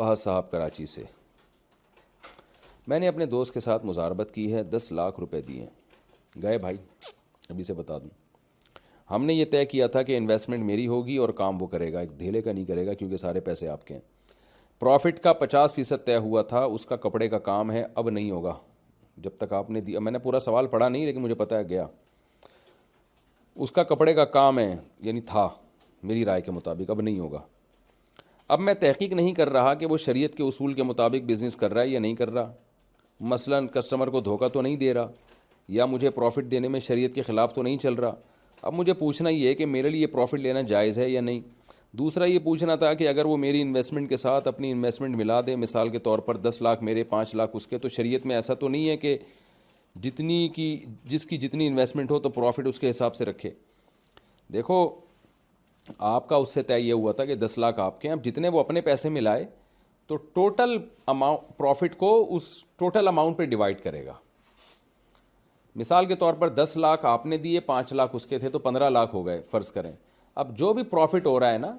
فہد صاحب کراچی سے، میں نے اپنے دوست کے ساتھ مزاربت کی ہے، 10 لاکھ روپے دیے گئے بھائی، ابھی سے بتا دوں، ہم نے یہ طے کیا تھا کہ انویسٹمنٹ میری ہوگی اور کام وہ کرے گا، ایک دھیلے کا نہیں کرے گا کیونکہ سارے پیسے آپ کے ہیں۔ پروفٹ کا 50% طے ہوا تھا، اس کا کپڑے کا کام ہے، اب نہیں ہوگا جب تک آپ نے دیا۔ میں نے پورا سوال پڑھا نہیں لیکن مجھے پتہ ہے گیا، اس کا کپڑے کا کام ہے یعنی تھا، میری رائے کے مطابق اب نہیں ہوگا۔ اب میں تحقیق نہیں کر رہا کہ وہ شریعت کے اصول کے مطابق بزنس کر رہا ہے یا نہیں کر رہا، مثلا کسٹمر کو دھوکہ تو نہیں دے رہا، یا مجھے پروفٹ دینے میں شریعت کے خلاف تو نہیں چل رہا۔ اب مجھے پوچھنا یہ ہے کہ میرے لیے پروفٹ لینا جائز ہے یا نہیں۔ دوسرا یہ پوچھنا تھا کہ اگر وہ میری انویسٹمنٹ کے ساتھ اپنی انویسٹمنٹ ملا دے، مثال کے طور پر 10 لاکھ میرے، 5 لاکھ اس کے، تو شریعت میں ایسا تو نہیں ہے کہ جس کی جتنی انویسٹمنٹ ہو تو پروفٹ اس کے حساب سے رکھے؟ دیکھو آپ کا اس سے طے یہ ہوا تھا کہ 10 لاکھ آپ کے ہیں، اب جتنے وہ اپنے پیسے ملائے تو ٹوٹل اماؤنٹ پروفٹ کو اس ٹوٹل اماؤنٹ پہ ڈیوائڈ کرے گا۔ مثال کے طور پر 10 لاکھ آپ نے دیے، 5 لاکھ اس کے تھے، تو 15 لاکھ ہو گئے فرض کریں۔ اب جو بھی پروفٹ ہو رہا ہے نا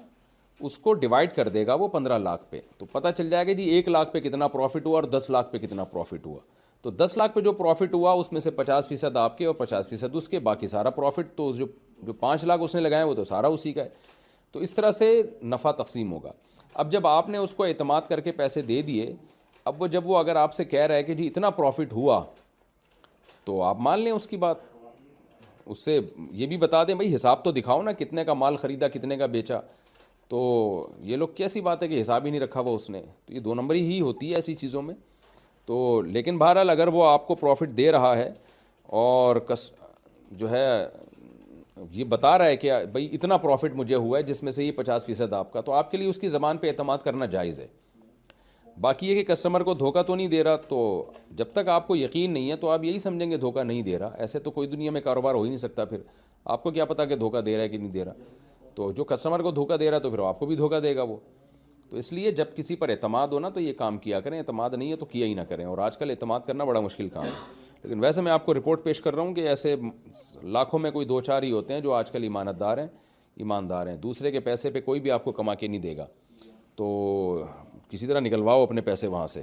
اس کو ڈیوائڈ کر دے گا وہ 15 لاکھ پہ، تو پتہ چل جائے گا جی 1 لاکھ پہ کتنا پروفٹ ہوا اور 10 لاکھ پہ کتنا پروفٹ ہوا۔ تو 10 لاکھ پہ جو پروفٹ ہوا اس میں سے 50% آپ کے اور 50% اس کے، باقی سارا پروفٹ تو جو 5 لاکھ اس نے لگائے وہ تو سارا اسی کا ہے۔ تو اس طرح سے نفع تقسیم ہوگا۔ اب جب آپ نے اس کو اعتماد کر کے پیسے دے دیے، اب جب وہ اگر آپ سے کہہ رہا ہے کہ جی اتنا پروفٹ ہوا تو آپ مان لیں اس کی بات، اس سے یہ بھی بتا دیں بھائی حساب تو دکھاؤ نا، کتنے کا مال خریدا کتنے کا بیچا۔ تو یہ لوگ کیسی بات ہے کہ حساب ہی نہیں رکھا ہوا اس نے، تو یہ 2 نمبری ہی ہوتی ہے ایسی چیزوں میں۔ تو لیکن بہرحال اگر وہ آپ کو پروفٹ دے رہا ہے اور جو ہے یہ بتا رہا ہے کہ بھائی اتنا پروفٹ مجھے ہوا ہے جس میں سے یہ 50% آپ کا، تو آپ کے لیے اس کی زبان پہ اعتماد کرنا جائز ہے۔ باقی یہ کہ کسٹمر کو دھوکہ تو نہیں دے رہا، تو جب تک آپ کو یقین نہیں ہے تو آپ یہی سمجھیں گے دھوکہ نہیں دے رہا، ایسے تو کوئی دنیا میں کاروبار ہو ہی نہیں سکتا۔ پھر آپ کو کیا پتا کہ دھوکہ دے رہا ہے کہ نہیں دے رہا؟ تو جو کسٹمر کو دھوکہ دے رہا ہے تو پھر آپ کو بھی دھوکہ دے گا وہ۔ تو اس لیے جب کسی پر اعتماد ہو نا تو یہ کام کیا کریں، اعتماد نہیں ہے تو کیا ہی نہ کریں، اور آج کل اعتماد کرنا بڑا مشکل کام ہے۔ لیکن ویسے میں آپ کو رپورٹ پیش کر رہا ہوں کہ ایسے لاکھوں میں کوئی 2-4 ہی ہوتے ہیں جو آج کل ایماندار ہیں، دوسرے کے پیسے پہ کوئی بھی آپ کو کما کے نہیں دے گا، تو کسی طرح نکلواؤ اپنے پیسے وہاں سے۔